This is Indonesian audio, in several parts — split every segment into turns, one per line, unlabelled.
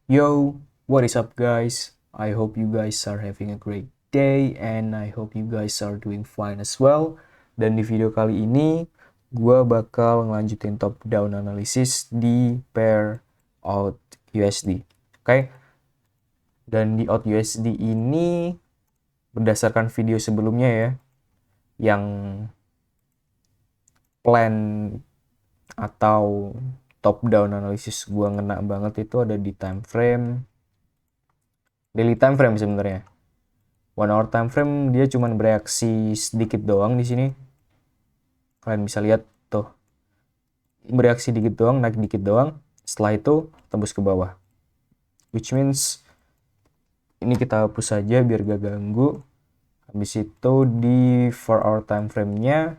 Yo, what is up guys? I hope you guys are having a great day and I hope you guys are doing fine as well. Dan di video kali ini, gue bakal ngelanjutin top down analysis di pair out USD. Oke? Dan di out USD ini berdasarkan video sebelumnya ya, yang plan atau top down analysis gue ngena banget itu ada di time frame, daily time frame sebenarnya. 1 hour time frame dia cuman bereaksi sedikit doang di sini. Kalian bisa lihat tuh. Bereaksi dikit doang, naik dikit doang. Setelah itu tembus ke bawah. Which means ini kita hapus saja biar gak ganggu. Habis itu di 4 hour time frame-nya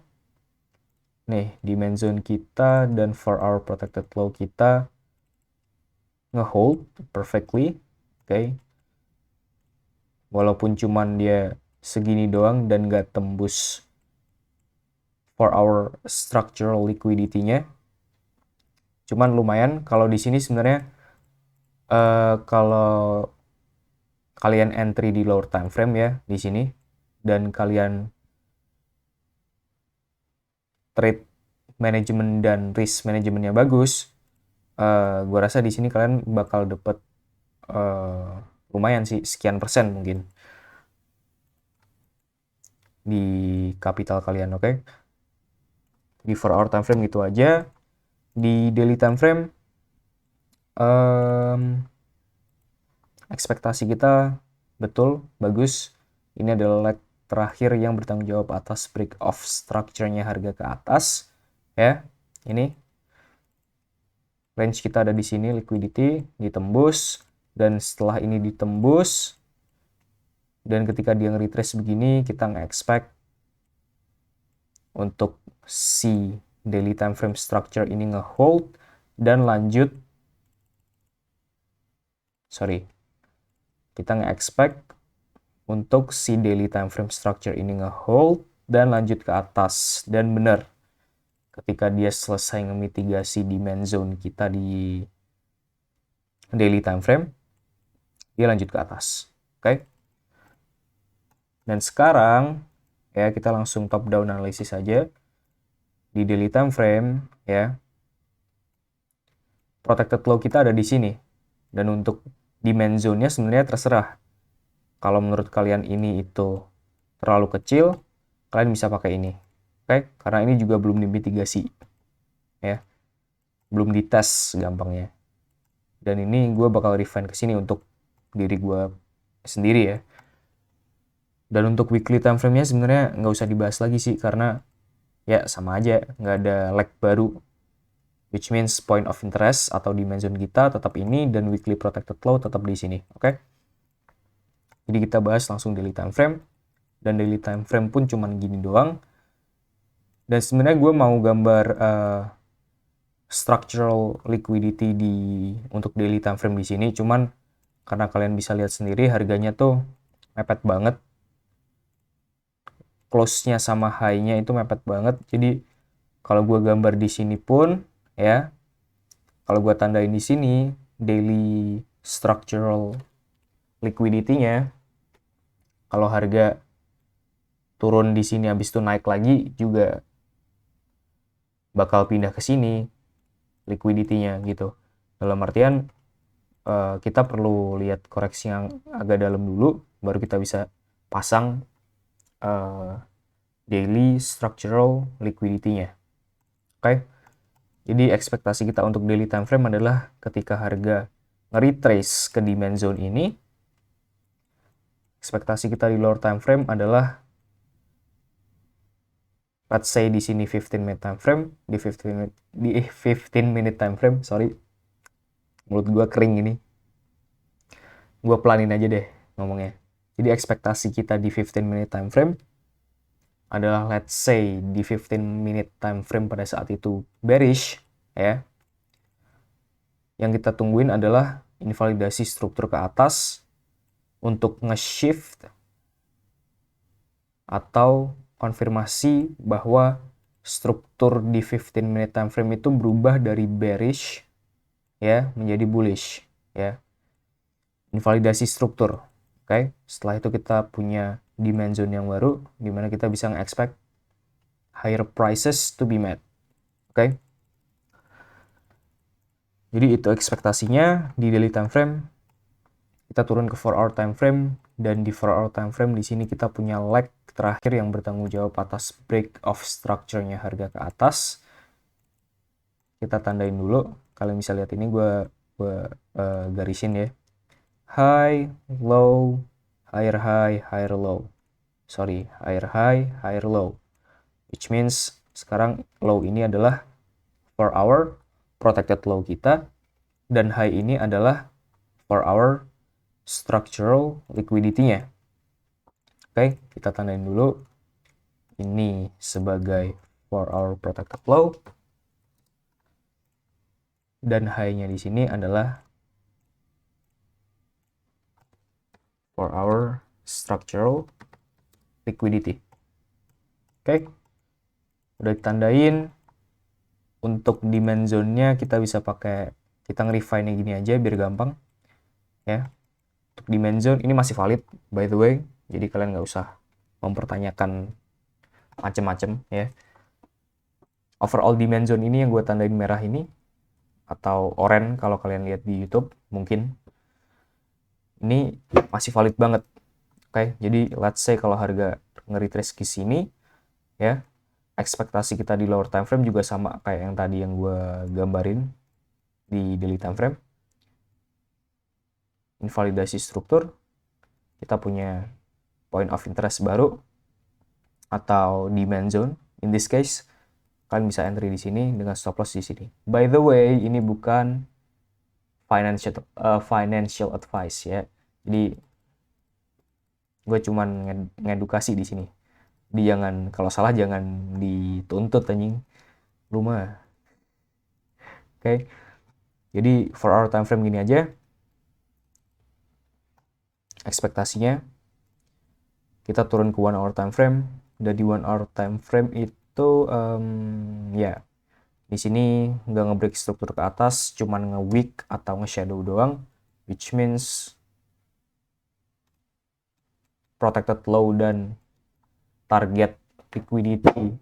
nih, demand zone kita dan 4 hour protected low kita ngehold perfectly. Oke. Walaupun cuman dia segini doang dan gak tembus 4 hour structural liquidity-nya. Cuman lumayan kalau di sini sebenarnya kalau kalian entry di lower time frame ya di sini dan kalian trade manajemen dan risk manajemennya bagus, gua rasa di sini kalian bakal dapat lumayan sih, sekian persen mungkin di kapital kalian. Oke? Di 4 hour time frame gitu aja. Di daily time frame ekspektasi kita betul bagus. Ini adalah leg terakhir yang bertanggung jawab atas break off structure-nya harga ke atas ya. Ini range kita ada di sini, liquidity ditembus, dan setelah ini ditembus dan ketika dia nge-retrace begini, kita nge-expect untuk si daily time frame structure ini nge-hold dan lanjut, kita nge-expect untuk si daily time frame structure ini nge-hold dan lanjut ke atas. Dan benar, ketika dia selesai ngemitigasi demand zone kita di daily time frame, dia lanjut ke atas. Oke? Dan sekarang ya kita langsung top down analisis saja di daily time frame ya. Protected low kita ada di sini. Dan untuk demand zone-nya sebenarnya terserah. Kalau menurut kalian ini itu terlalu kecil, kalian bisa pakai ini. Oke? Karena ini juga belum dimitigasi. Ya. Belum dites gampangnya. Dan ini gue bakal refine ke sini untuk diri gue sendiri ya. Dan untuk weekly time frame-nya sebenarnya nggak usah dibahas lagi sih, karena ya sama aja, nggak ada leg baru. Which means point of interest atau demand zone kita tetap ini dan weekly protected low tetap di sini. Oke? Jadi kita bahas langsung daily time frame. Dan daily time frame pun cuman gini doang. Dan sebenarnya gue mau gambar structural liquidity untuk daily time frame di sini. Cuman karena kalian bisa lihat sendiri harganya tuh mepet banget. Close-nya sama high-nya itu mepet banget. Jadi kalau gue gambar di sini pun ya, kalau gue tandain di sini daily structural liquidity-nya, kalau harga turun di sini habis itu naik lagi juga bakal pindah ke sini liquidity-nya gitu. Dalam artian kita perlu lihat koreksi yang agak dalam dulu baru kita bisa pasang daily structural liquidity-nya. Oke? Jadi ekspektasi kita untuk daily time frame adalah ketika harga nge-retrace ke demand zone ini, ekspektasi kita di lower time frame adalah let's say di sini 15 minute time frame, di 15 minute time frame, sorry. Mulut gua kering ini. Gua pelanin aja deh ngomongnya. Jadi ekspektasi kita di 15 minute time frame adalah let's say di 15 minute time frame pada saat itu bearish ya. Yang kita tungguin adalah invalidasi struktur ke atas untuk nge-shift atau konfirmasi bahwa struktur di 15 minute time frame itu berubah dari bearish ya menjadi bullish ya. invalidasi struktur. Oke, setelah itu kita punya demand zone yang baru, di mana kita bisa nge-expect higher prices to be met. Oke, jadi itu ekspektasinya di daily time frame. Kita turun ke 4-hour time frame, dan di 4-hour time frame di sini kita punya leg terakhir yang bertanggung jawab atas break of structure-nya harga ke atas. Kita tandain dulu. Kalian bisa lihat ini gue garisin ya. High, low, higher low. Sorry, higher low. Which means sekarang low ini adalah 4-hour protected low kita, dan high ini adalah 4-hour structural liquidity-nya. Oke, kita tandain dulu. Ini sebagai 4-hour protected low. Dan high-nya di sini adalah 4-hour structural liquidity. Oke, udah ditandain. Untuk demand zone-nya kita bisa pakai, kita nge-refine gini aja biar gampang ya. Untuk demand zone ini masih valid by the way, jadi kalian nggak usah mempertanyakan macem-macem ya. Overall demand zone ini yang gue tandain merah ini, atau oranye kalau kalian lihat di YouTube mungkin, ini masih valid banget. Oke, jadi let's say kalau harga nge-retrace ke sini ya, ekspektasi kita di lower time frame juga sama kayak yang tadi yang gue gambarin di daily time frame. Invalidasi struktur, kita punya point of interest baru atau demand zone. In this case, kalian bisa entry di sini dengan stop loss di sini. By the way, ini bukan financial advice ya. Jadi gue cuman ngedukasi di sini. Jadi jangan, kalau salah jangan dituntut anjing. Lu mah. Oke. Jadi 4-hour time frame gini aja. Ekspektasinya kita turun ke 1-hour time frame, dan di 1-hour time frame itu ya di sini nggak nge-break struktur ke atas, cuman nge-wick atau nge-shadow doang, which means protected low dan target liquidity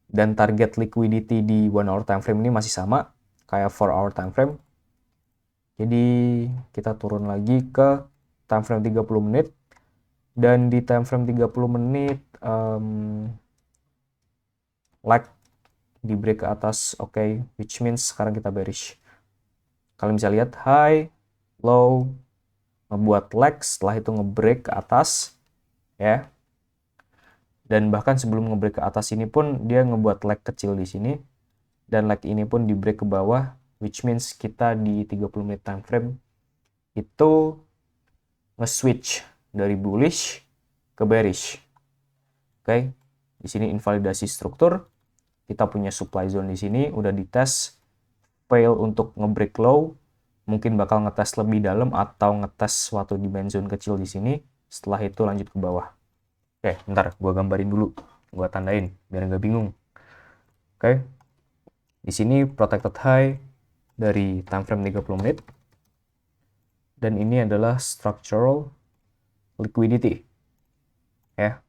dan target liquidity di 1-hour time frame ini masih sama kayak 4-hour time frame. Jadi kita turun lagi ke time frame 30 menit, dan di time frame 30 menit lag di break ke atas. Oke, which means sekarang kita bearish. Kalian bisa lihat high, low, ngebuat lag, setelah itu ngebreak ke atas ya. Dan bahkan sebelum ngebreak ke atas ini pun dia ngebuat lag kecil di sini, dan lag ini pun di break ke bawah, which means kita di 30 menit time frame itu nge-switch dari bullish ke bearish. Oke, di sini invalidasi struktur. Kita punya supply zone di sini udah dites, fail untuk ngebreak low, mungkin bakal ngetes lebih dalam atau ngetes suatu demand zone kecil di sini. Setelah itu lanjut ke bawah. Oke, bentar, gue gambarin dulu, gue tandain biar nggak bingung. Oke, di sini protected high dari time frame 30 menit, dan ini adalah structural liquidity ya.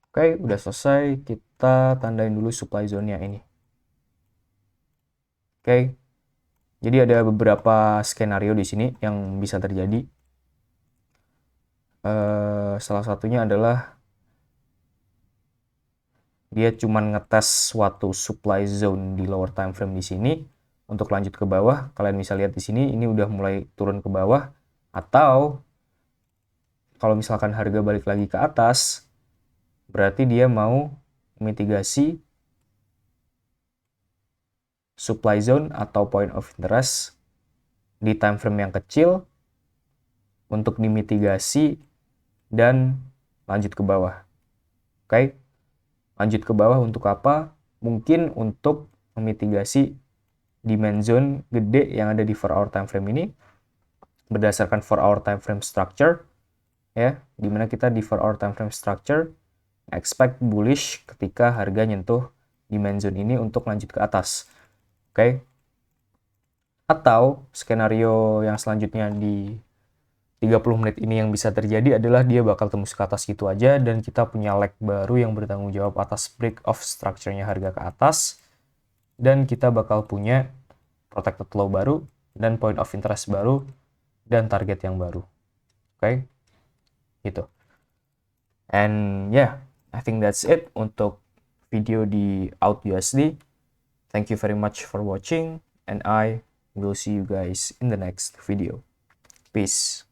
Oke, udah selesai. Kita tandain dulu supply zone-nya ini. Oke, jadi ada beberapa skenario di sini yang bisa terjadi. Salah satunya adalah dia cuma ngetes suatu supply zone di lower time frame di sini untuk lanjut ke bawah. Kalian bisa lihat di sini, ini udah mulai turun ke bawah. Atau kalau misalkan harga balik lagi ke atas, berarti dia mau mitigasi supply zone atau point of interest di time frame yang kecil untuk dimitigasi dan lanjut ke bawah. Oke, lanjut ke bawah untuk apa? Mungkin untuk memitigasi demand zone gede yang ada di 4-hour time frame ini berdasarkan 4-hour time frame structure ya, dimana kita di 4-hour time frame structure expect bullish ketika harga nyentuh demand zone ini untuk lanjut ke atas. Oke. Atau skenario yang selanjutnya di 30 menit ini yang bisa terjadi adalah dia bakal tembus ke atas gitu aja dan kita punya leg baru yang bertanggung jawab atas break of structure-nya harga ke atas, dan kita bakal punya protected low baru dan point of interest baru dan target yang baru. Oke. Gitu. And yeah, I think that's it untuk video di AUD/USD. Thank you very much for watching, and I will see you guys in the next video. Peace.